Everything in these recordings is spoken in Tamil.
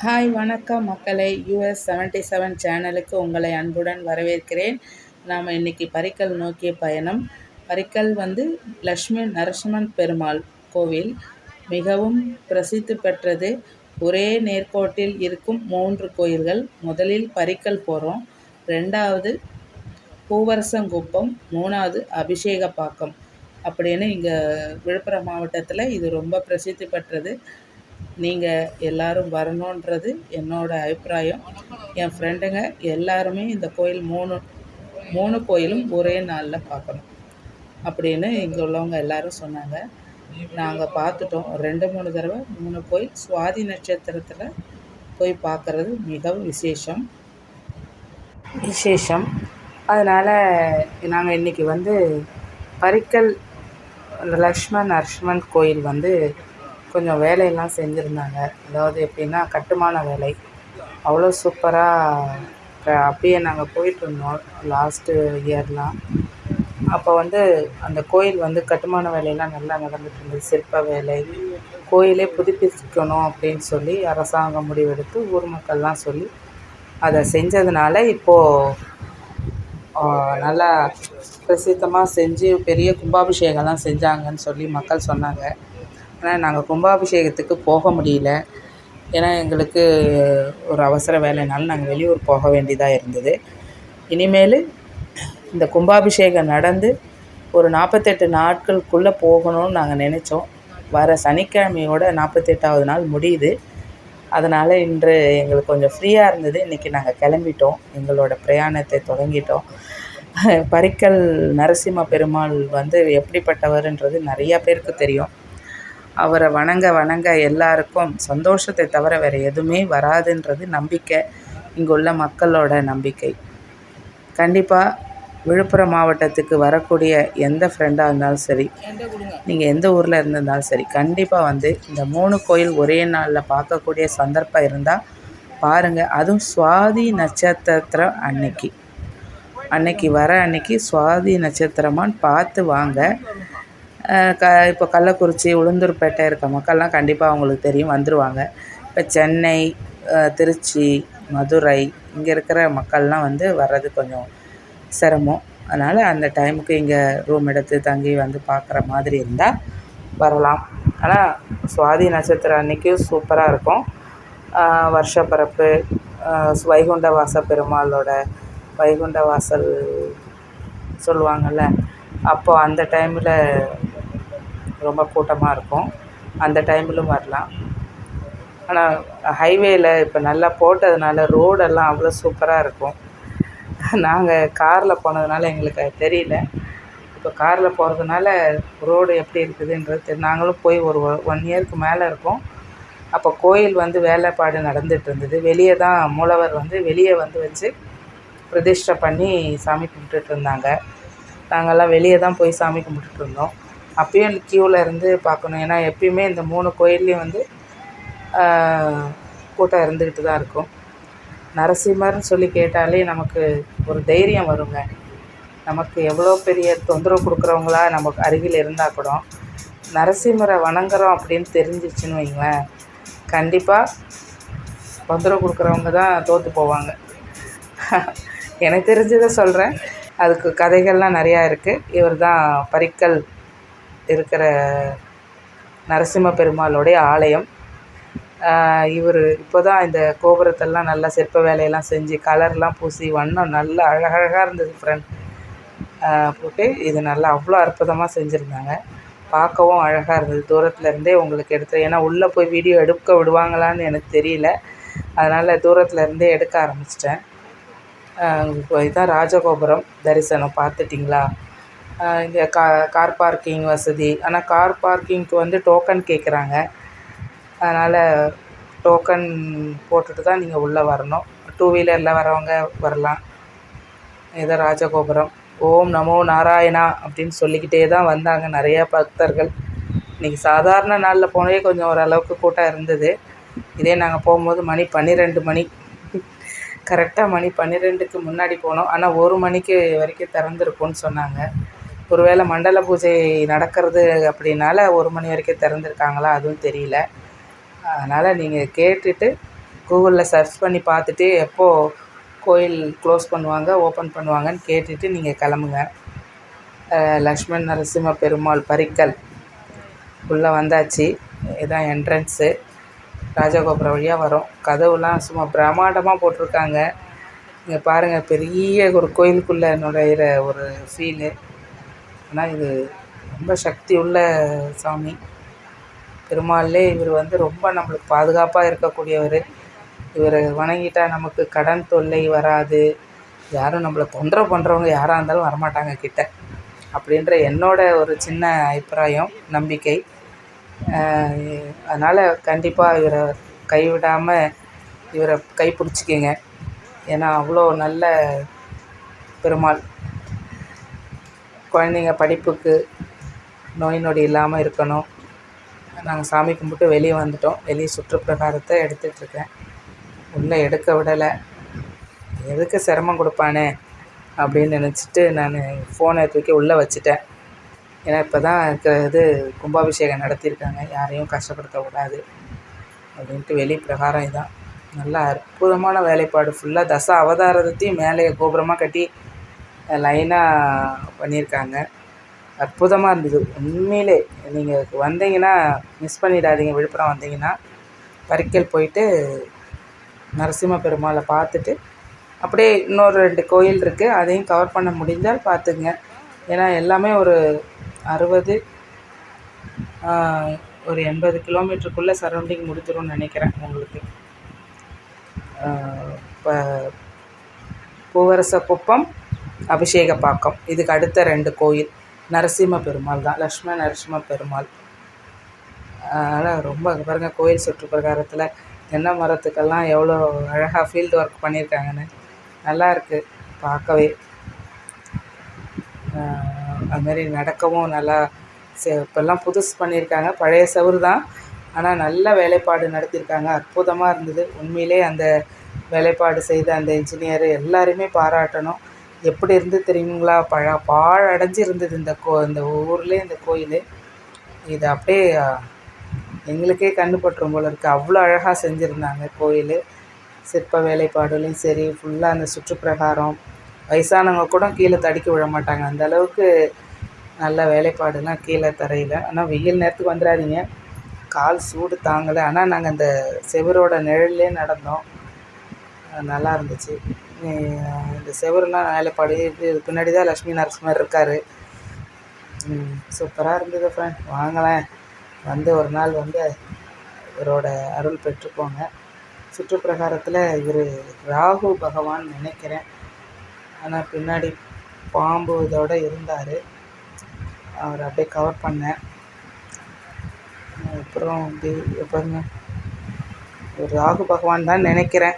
ஹாய் வணக்கம் மக்களே. US77 சேனலுக்கு உங்களை அன்புடன் வரவேற்கிறேன். நாம் இன்றைக்கி பரிக்கல் நோக்கிய பயணம். பரிக்கல் லக்ஷ்மி நரசிம்மன் பெருமாள் கோவில் மிகவும் பிரசித்தி பெற்றது. ஒரே நேர்கோட்டில் இருக்கும் 3 கோயில்கள். முதலில் பரிக்கல் போகிறோம், 2வது பூவரசங்குப்பம், 3வது அபிஷேகப்பாக்கம் அப்படின்னு இங்கே விழுப்புரம் மாவட்டத்தில் இது ரொம்ப பிரசித்தி பெற்றது. நீங்கள் எல்லோரும் வரணுன்றது என்னோடய அபிப்பிராயம். என் ஃப்ரெண்டுங்க எல்லாருமே இந்த கோயில் மூணு கோயிலும் ஒரே நாளில் பார்க்கணும் அப்படின்னு இங்கே உள்ளவங்க எல்லோரும் சொன்னாங்க. நாங்கள் பார்த்துட்டோம் 2-3 தடவை. 3 கோயில் சுவாதி நட்சத்திரத்தில் போய் பார்க்குறது மிகவும் விசேஷம். அதனால் நாங்கள் இன்றைக்கி பரிக்கல் லக்ஷ்மண் நரசிம்மன் கோயில் கொஞ்சம் வேலையெல்லாம் செஞ்சுருந்தாங்க. அதாவது எப்படின்னா கட்டுமான வேலை அவ்வளோ சூப்பராக. அப்படியே நாங்கள் போயிட்டுருந்தோம் லாஸ்ட்டு இயர்லாம். அப்போ அந்த கோயில் கட்டுமான வேலையெல்லாம் நல்லா நடந்துட்டு இருந்தது. சிற்ப வேலை, கோயிலே புதுப்பிக்கணும் அப்படின்னு சொல்லி அரசாங்கம் முடிவெடுத்து ஊர் மக்கள்லாம் சொல்லி அதை செஞ்சதுனால இப்போது நல்லா பிரசித்தமாக செஞ்சு பெரிய கும்பாபிஷேகம்லாம் செஞ்சாங்கன்னு சொல்லி மக்கள் சொன்னாங்க. ஆனால் நாங்கள் கும்பாபிஷேகத்துக்கு போக முடியல. ஏன்னா எங்களுக்கு ஒரு அவசர வேலைனாலும் நாங்கள் வெளியூர் போக வேண்டியதாக இருந்தது. இனிமேல் இந்த கும்பாபிஷேகம் நடந்து ஒரு 48 நாட்களுக்குள்ளே போகணும்னு நாங்கள் நினச்சோம். வர சனிக்கிழமையோட 48வது நாள் முடியுது. அதனால் இன்று எங்களுக்கு கொஞ்சம் ஃப்ரீயாக இருந்தது. இன்றைக்கி நாங்கள் கிளம்பிட்டோம், எங்களோட பிரயாணத்தை தொடங்கிட்டோம். பரிக்கல் நரசிம்ம பெருமாள் எப்படிப்பட்டவர்ன்றது நிறையா பேருக்கு தெரியும். அவரை வணங்க எல்லாருக்கும் சந்தோஷத்தை தவிர வேறு எதுவுமே வராதுன்றது நம்பிக்கை, இங்குள்ள மக்களோட நம்பிக்கை. கண்டிப்பாக விழுப்புரம் மாவட்டத்துக்கு வரக்கூடிய எந்த ஃப்ரெண்டாக இருந்தாலும் சரி, நீங்கள் எந்த ஊரில் இருந்திருந்தாலும் சரி, கண்டிப்பாக இந்த 3 கோயில் ஒரே நாளில் பார்க்கக்கூடிய சந்தர்ப்பம் இருந்தால் பாருங்கள். அதுவும் சுவாதி நட்சத்திரம் அன்னைக்கு சுவாதி நட்சத்திரமான்னு பார்த்து வாங்க. இப்போ கள்ளக்குறிச்சி, உளுந்தூர்பேட்டை இருக்க மக்கள்லாம் கண்டிப்பாக அவங்களுக்கு தெரியும், வந்துடுவாங்க. இப்போ சென்னை, திருச்சி, மதுரை இங்கே இருக்கிற மக்கள்லாம் வர்றது கொஞ்சம் சிரமம். அதனால் அந்த டைமுக்கு இங்கே ரூம் எடுத்து தங்கி பார்க்குற மாதிரி இருந்தால் வரலாம். ஆனால் சுவாதி நட்சத்திரம் அன்றைக்கும் சூப்பராக இருக்கும். வருஷப்பிறப்பு, வைகுண்ட வாச பெருமாளோட வைகுண்ட வாசல் சொல்லுவாங்கள்ல, அப்போது அந்த டைமில் ரொம்ப கூட்டமாக இருக்கும். அந்த டைமிலும் வரலாம். ஆனால் ஹைவேயில் இப்போ நல்லா போட்டதுனால ரோடெல்லாம் அவ்வளோ சூப்பராக இருக்கும். நாங்கள் காரில் போனதுனால எங்களுக்கு அது தெரியல. இப்போ காரில் போகிறதுனால ரோடு எப்படி இருக்குதுன்றது நாங்களும் போய் ஒரு 1 இயருக்கு மேலே இருக்கும். அப்போ கோயில் வேலைப்பாடு நடந்துகிட்டு இருந்தது. வெளியே தான் மூலவர் வெளியே வச்சு பிரதிஷ்டை பண்ணி சாமி கும்பிட்டுட்டு இருந்தாங்க. நாங்கள்லாம் வெளியே தான் போய் சாமி கும்பிட்டுட்டு இருந்தோம். அப்பயும் க்யூவில் இருந்து பார்க்கணும். ஏன்னா எப்பயுமே இந்த 3 கோயில்லையும் கூட்டம் இருந்துக்கிட்டு தான் இருக்கும். நரசிம்மர்னு சொல்லி கேட்டாலே நமக்கு ஒரு தைரியம் வருங்க. நமக்கு எவ்வளோ பெரிய தொந்தரவு கொடுக்குறவங்களா நமக்கு அருகில் இருந்தால் கூட நரசிம்மரை வணங்குறோம் அப்படின்னு தெரிஞ்சிச்சுன்னு வைங்களேன், கண்டிப்பாக தொந்தரவு கொடுக்குறவங்க தான் தோற்று போவாங்க. எனக்கு தெரிஞ்சதை சொல்கிறேன். அதுக்கு கதைகள்லாம் நிறையா இருக்குது. இவர் தான் பரிக்கல் இருக்கிற நரசிம்ம பெருமாளுடைய ஆலயம். இவர் இப்போ தான் இந்த கோபுரத்தெல்லாம் நல்லா சிற்ப வேலையெல்லாம் செஞ்சு கலர்லாம் பூசி வண்ணம் நல்லா அழகழகாக இருந்தது ஃப்ரெண்ட். போட்டு இது நல்லா அவ்வளோ அற்புதமாக செஞ்சுருந்தாங்க. பார்க்கவும் அழகாக இருந்தது. தூரத்தில் இருந்தே உங்களுக்கு எடுத்து, ஏன்னா உள்ளே போய் வீடியோ எடுக்க விடுவாங்களான்னு எனக்கு தெரியல. அதனால் தூரத்தில் இருந்தே எடுக்க ஆரம்பிச்சிட்டேன். இதுதான் ராஜகோபுரம் தரிசனம். பார்த்துட்டிங்களா? இங்கே கார் பார்க்கிங் வசதி. ஆனால் கார் பார்க்கிங்க்கு டோக்கன் கேட்குறாங்க. அதனால் டோக்கன் போட்டுட்டு தான் நீங்கள் உள்ளே வரணும். 2 வீலரில் வரவங்க வரலாம். இதுதான் ராஜகோபுரம். ஓம் நமோ நாராயணா அப்படின்னு சொல்லிக்கிட்டே தான் வந்தாங்க நிறையா பக்தர்கள். இன்றைக்கி சாதாரண நாளில் போனவே கொஞ்சம் ஓரளவுக்கு கூட்டம் இருந்தது. இதே நாங்கள் போகும்போது மணி 12 கரெக்டாக மணி 12க்கு முன்னாடி போனோம். ஆனால் 1 மணிக்கு வரைக்கும் திறந்துருக்கும்னு சொன்னாங்க. ஒருவேளை மண்டல பூஜை நடக்கிறது அப்படின்னால 1 மணி வரைக்கும் திறந்துருக்காங்களா அதுவும் தெரியல. அதனால் நீங்கள் கேட்டுட்டு கூகுளில் சர்ச் பண்ணி பார்த்துட்டு எப்போது கோயில் க்ளோஸ் பண்ணுவாங்க ஓப்பன் பண்ணுவாங்கன்னு கேட்டுட்டு நீங்கள் கிளம்புங்க. லக்ஷ்மண் நரசிம்ம பெருமாள் பரிக்கல் உள்ளே வந்தாச்சு. இதுதான் என்ட்ரன்ஸு. ராஜகோபுரம் வழியாக வரும். கதவுலாம் சும்மா பிரம்மாண்டமாக போட்டிருக்காங்க. இங்கே பாருங்கள், பெரிய ஒரு கோயிலுக்குள்ளே நுழையிற ஒரு ஃபீலு. ஆனால் இது ரொம்ப சக்தி உள்ள சாமி. பெருமாள்லே இவர் வந்து ரொம்ப நம்மளுக்கு பாதுகாப்பாக இருக்கக்கூடியவர். இவரை வணங்கிட்டால் நமக்கு கடன் தொல்லை வராது, யாரும் நம்மளை தொந்தரவு பண்ணுறவங்க யாராக இருந்தாலும் வரமாட்டாங்க கிட்ட, அப்படின்ற என்னோட ஒரு சின்ன அபிப்பிராயம், நம்பிக்கை. அதனால் கண்டிப்பாக இவரை கைவிடாமல் இவரை கைப்பிடிச்சிக்கிங்க. ஏன்னா அவ்வளோ நல்ல பெருமாள். குழந்தைங்க படிப்புக்கு நோய் நொடி இல்லாமல் இருக்கணும். நாங்கள் சாமி கும்பிட்டு வெளியே வந்துட்டோம். வெளியே சுற்றுப்பிரகாரத்தை எடுத்துகிட்ருக்கேன். உள்ளே எடுக்க விடலை. எதுக்கு சிரமம் கொடுப்பானே அப்படின்னு நினச்சிட்டு நான் ஃபோனை தூக்கி உள்ளே வச்சுட்டேன். ஏன்னா இப்போ தான் இது கும்பாபிஷேகம் நடத்தியிருக்காங்க, யாரையும் கஷ்டப்படுத்தக்கூடாது அப்படின்ட்டு வெளி பிரகாரம் இதான். நல்லா அற்புதமான வேலைப்பாடு. ஃபுல்லாக தச அவதாரத்தையும் மேலே கோபுரமாக கட்டி லைனாக பண்ணியிருக்காங்க. அற்புதமாக இருந்தது உண்மையிலே. நீங்கள் வந்தீங்கன்னா மிஸ் பண்ணிடாதீங்க. விழுப்புரம் வந்தீங்கன்னா பரிக்கல் போயிட்டு நரசிம்ம பெருமாளை பார்த்துட்டு அப்படியே இன்னொரு 2 கோயில் இருக்குது, அதையும் கவர் பண்ண முடிஞ்சால் பார்த்துங்க. ஏன்னா எல்லாமே ஒரு 60 ஒரு 80 கிலோமீட்டருக்குள்ளே சரௌண்டிங் முடிஞ்சிடும்னு நினைக்கிறேன். உங்களுக்கு இப்போ பூவரசக்குப்பம், அபிஷேகப்பாக்கம், இதுக்கு அடுத்த 2 கோயில் நரசிம்ம பெருமாள் தான், லக்ஷ்மண நரசிம்ம பெருமாள். அதனால் ரொம்ப பாருங்கள், கோயில் சுற்றுப்பிரகாரத்தில் தென்னை மரத்துக்கெல்லாம் எவ்வளோ அழகாக ஃபீல்டு ஒர்க் பண்ணியிருக்காங்கன்னு நல்லா இருக்குது பார்க்கவே. அதுமாரி நடக்கவும் நல்லா இப்போல்லாம் புதுசு பண்ணியிருக்காங்க. பழைய செவுரு தான், ஆனால் நல்ல வேலைப்பாடு நடத்தியிருக்காங்க. அற்புதமாக இருந்தது உண்மையிலே. அந்த வேலைப்பாடு செய்த அந்த இன்ஜினியரு எல்லாருமே பாராட்டணும். எப்படி இருந்து தெரியுங்களா, பாழடைஞ்சு இருந்தது இந்த ஊர்லேயே இந்த கோயில். இது அப்படியே எங்களுக்கே கண்ணு பட்டுரும் போல இருக்குது. அவ்வளோ அழகாக செஞ்சுருந்தாங்க கோயில். சிற்ப வேலைப்பாடுலையும் சரி, ஃபுல்லாக அந்த சுற்றுப்பிரகாரம், வயசானவங்க கூட கீழே தடுக்கி விழ மாட்டாங்க, அந்தளவுக்கு நல்ல வேலைப்பாடுலாம் கீழே தரையில். ஆனால் வெயில் நேரத்துக்கு வந்துடாதீங்க, கால் சூடு தாங்கலை. ஆனால் நாங்கள் அந்த செவரோட நிழல்லே நடந்தோம், நல்லா இருந்துச்சு. இந்த செவருலாம் வேலைப்பாடு. இது பின்னாடி தான் லக்ஷ்மி நரசிம்மர் இருக்கார். சூப்பராக இருந்தது ஃப்ரெண்ட். வாங்களேன், வந்து ஒரு நாள் வந்து இவரோட அருள் பெற்றுக்கோங்க. சுற்றுப்பிரகாரத்தில் இவர் ராகு பகவான் நினைக்கிறேன், ஆனால் பின்னாடி பாம்பு இதோடு இருந்தார். அவர் அப்படியே கவர் பண்ணேன். அப்புறம் அப்படி எப்போங்க ஒரு ராகு பகவான் தான் நினைக்கிறேன்.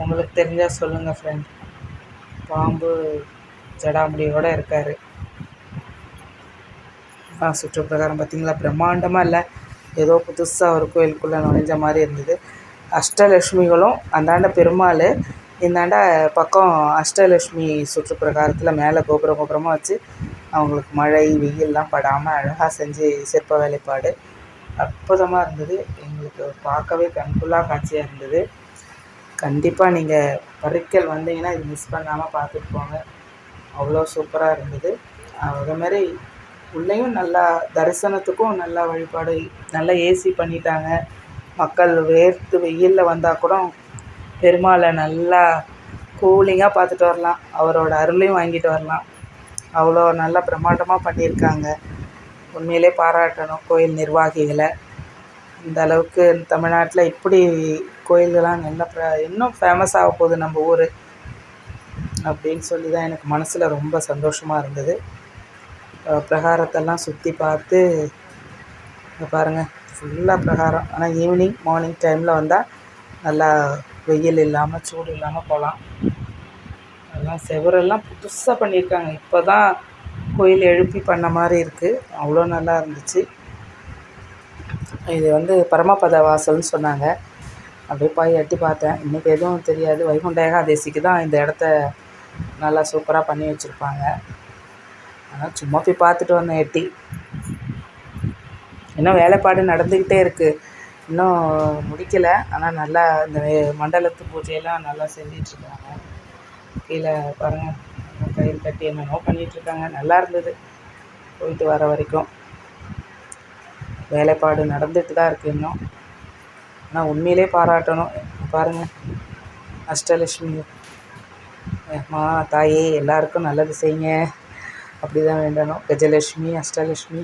உங்களுக்கு தெரிஞ்சால் சொல்லுங்கள் ஃப்ரெண்ட். பாம்பு ஜடாமுடியோடு இருக்கார். சுற்றுப்பிரகாரம் பார்த்திங்களா, பிரம்மாண்டமாக இல்லை, ஏதோ புதுசாக ஒரு கோயிலுக்குள்ளே நுழைஞ்ச மாதிரி இருந்தது. அஷ்டலட்சுமிகளும் அந்தாண்ட பெருமாள், இந்தாண்ட பக்கம் அஷ்டலட்சுமி சுற்றுப்பிரகாரத்தில் மேலே கோபுரமாக வச்சு அவங்களுக்கு மழை வெயிலெலாம் படாமல் அழகாக செஞ்சு சிற்ப வேலைப்பாடு அற்புதமாக இருந்தது. எங்களுக்கு பார்க்கவே கண்கொள்ளாக காட்சியாக இருந்தது. கண்டிப்பாக நீங்கள் பரிக்கல் வந்தீங்கன்னா இது மிஸ் பண்ணாமல் பார்த்துட்டு போங்க. அவ்வளோ சூப்பராக இருந்தது. அதேமாதிரி உள்ளேயும் நல்லா தரிசனத்துக்கும் நல்லா வழிபாடு, நல்லா ஏசி பண்ணிட்டாங்க. மக்கள் வேர்த்து வெயிலில் வந்தால் கூட பெருமாளை நல்லா கூலிங்காக பார்த்துட்டு வரலாம், அவரோட அருளையும் வாங்கிட்டு வரலாம். அவ்வளோ நல்லா பிரம்மாண்டமாக பண்ணியிருக்காங்க. உண்மையிலே பாராட்டணும் கோயில் நிர்வாகிகளை. இந்த அளவுக்கு தமிழ்நாட்டில் இப்படி கோயில்கள்லாம் நல்லா இன்னும் ஃபேமஸ் ஆக போகுது நம்ம ஊர் அப்படின்னு சொல்லி தான் எனக்கு மனசில் ரொம்ப சந்தோஷமாக இருந்தது. பிரகாரத்தெல்லாம் சுற்றி பார்த்து இங்கே பாருங்கள், ஃபுல்லாக பிரகாரம். ஆனால் ஈவினிங் மார்னிங் டைமில் வந்தால் நல்லா வெயில் இல்லாமல் சூடு இல்லாமல் போகலாம். அதெல்லாம் செவரெல்லாம் புதுசாக பண்ணியிருக்காங்க. இப்போ தான் கோயில் எழுப்பி பண்ண மாதிரி இருக்குது. அவ்வளோ நல்லா இருந்துச்சு. இது வந்து பரமபத வாசல்னு சொன்னாங்க. அப்படியே போய் எட்டி பார்த்தேன். இன்றைக்கி எதுவும் தெரியாது. வைகுண்ட ஏகாதசிக்கு தான் இந்த இடத்த நல்லா சூப்பராக பண்ணி வச்சுருப்பாங்க. ஆனால் சும்மா போய் பார்த்துட்டு வந்தேன் எட்டி. இன்னும் வேலைப்பாடு நடந்துக்கிட்டே இருக்குது. இன்னும் முடிக்கலை. ஆனால் நல்லா இந்த மண்டலத்து பூஜையெல்லாம் நல்லா செஞ்சிட்ருக்காங்க. கீழே பாருங்கள், கயிறு கட்டி என்னென்னோ பண்ணிகிட்ருக்காங்க. நல்லா இருந்தது போயிட்டு வர வரைக்கும். வேலைப்பாடு நடந்துட்டு தான் இருக்குது இன்னும். ஆனால் உண்மையிலே பாராட்டணும். பாருங்கள், அஷ்டலட்சுமி அம்மா தாயே எல்லாருக்கும் நல்லது செய்யுங்க, அப்படி தான் வேண்டணும். கஜலட்சுமி, அஷ்டலட்சுமி,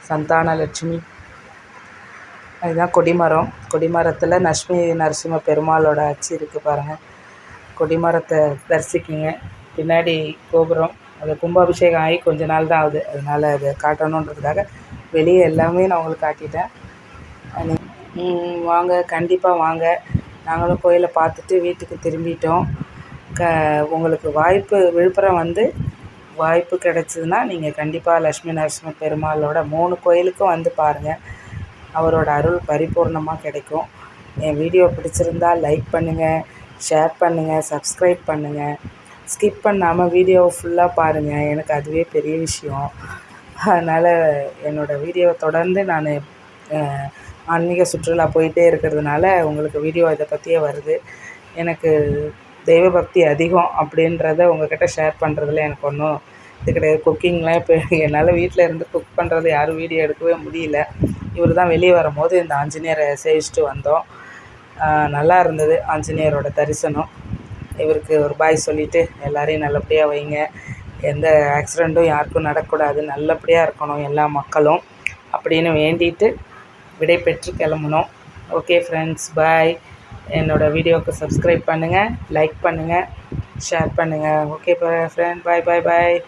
சந்தானலட்சுமி. அதுதான் கொடிமரம். கொடிமரத்தில் லட்சுமி நரசிம்ம பெருமாளோட அச்சு இருக்குது பாருங்கள். கொடிமரத்தை தரிசிக்கிங்க. பின்னாடி கோபுரம். அது கும்பாபிஷேகம் ஆகி கொஞ்ச நாள் தான் ஆகுது. அதனால் அதை காட்டணுன்றதுக்காக வெளியே எல்லாமே நான் உங்களுக்கு காட்டிட்டேன். வாங்க, கண்டிப்பாக வாங்க. நாங்களும் கோயிலை பார்த்துட்டு வீட்டுக்கு திரும்பிட்டோம். உங்களுக்கு விழுப்புரம் வந்து வாய்ப்பு கிடச்சிதுன்னா நீங்கள் கண்டிப்பாக லட்சுமி நரசிம்ம பெருமாளோட 3 கோயிலுக்கும் வந்து பாருங்கள். அவரோட அருள் பரிபூர்ணமாக கிடைக்கும். என் வீடியோ பிடிச்சிருந்தால் லைக் பண்ணுங்கள், ஷேர் பண்ணுங்கள், சப்ஸ்கிரைப் பண்ணுங்கள். ஸ்கிப் பண்ணாமல் வீடியோவை ஃபுல்லாக பாருங்கள். எனக்கு அதுவே பெரிய விஷயம். அதனால் என்னோடய வீடியோவை தொடர்ந்து நான் ஆன்மீக சுற்றுலா போயிட்டே இருக்கிறதுனால உங்களுக்கு வீடியோ இதை பற்றியே வருது. எனக்கு தெய்வ பக்தி அதிகம் அப்படின்றத உங்கள்கிட்ட ஷேர் பண்ணுறதுல எனக்கு ஒன்றும் இது கிடையாது. குக்கிங்லாம் இப்போ என்னால் வீட்டில் இருந்து குக் பண்ணுறது யாரும் வீடியோ எடுக்கவே முடியல. இவர் தான் வெளியே வரும்போது இந்த ஆஞ்சநேயரை சேவிச்சுட்டு வந்தோம். நல்லா இருந்தது ஆஞ்சநேயரோட தரிசனம். இவருக்கு ஒரு பாய் சொல்லிவிட்டு எல்லோரையும் நல்லபடியாக வைங்க. எந்த ஆக்சிடெண்ட்டும் யாருக்கும் நடக்கக்கூடாது, நல்லபடியாக இருக்கணும் எல்லா மக்களும் அப்படின்னு வேண்டிட்டு விடை பெற்று கிளம்பணும். ஓகே ஃப்ரெண்ட்ஸ், பாய். என்னோடய வீடியோவுக்கு சப்ஸ்கிரைப் பண்ணுங்கள், லைக் பண்ணுங்கள், ஷேர் பண்ணுங்கள். ஓகே ஃப்ரெண்ட், பாய் பாய் பாய்.